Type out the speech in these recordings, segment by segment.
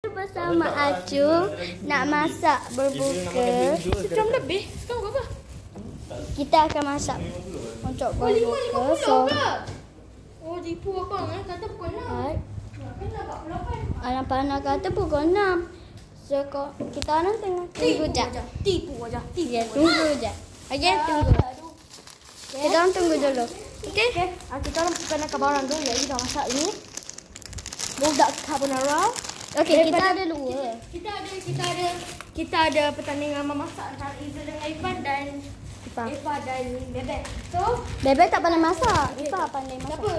Bersama Acung nak masak berbuka. Sejam lebih. Sekarang berapa? Kita akan masak untuk berbuka. Oh, tipu abang kata pukul 6. Alright. Kan dah 48. Alam Panah kata pukul 6. So kita orang tengah tunggu jap. Tipu aja. Ya, tunggu je. Okey, tunggu. Kita orang tunggu dulu. Okey. Kita orang perkenalkan barang dulu. Ya, kita masak ini. Budak carbonara. Okey, kita ada dua. Kita ada pertandingan memasak antara Izzah dengan Ifah dan Ifah dan Bebek. So, Bebek tak pandai masak. Ifah pandai masak. apa?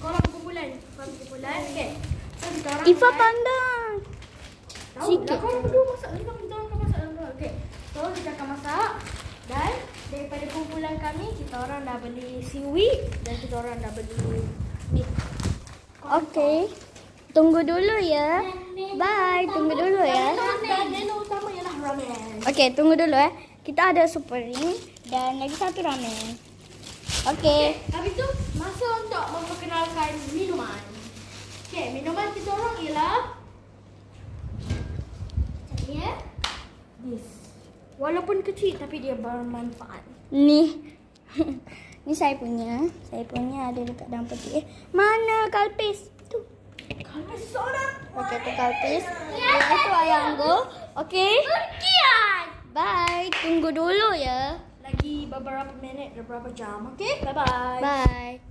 Korang kumpulan. Okey. So, kita orang Ifah pandai. tahu sikit. lah, korang berdua masak ni, kita orang akan masak dalam. Okey. So, kita akan masak dan daripada kumpulan kami, kita orang dah beli seaweed dan kita orang dah beli meat. Okey. Tunggu dulu ya. Bye. Tunggu dulu ya. Dan menu utama ialah ramen. Okey, tunggu dulu Kita ada supreme dan lagi satu ramen. Okey. Habis tu, masa untuk memperkenalkan minuman. Okey, minuman kita orang ialah ya. This. Walaupun kecil tapi dia bermanfaat. Ni. Ni saya punya. Saya punya ada dekat dalam peti. Mana kalpis? Tu. Kalpis soda. Okey, tu kalpis. Itu ayam go. Okey. Bye. Tunggu dulu ya. Lagi beberapa minit, beberapa jam. Okey, bye-bye. Bye.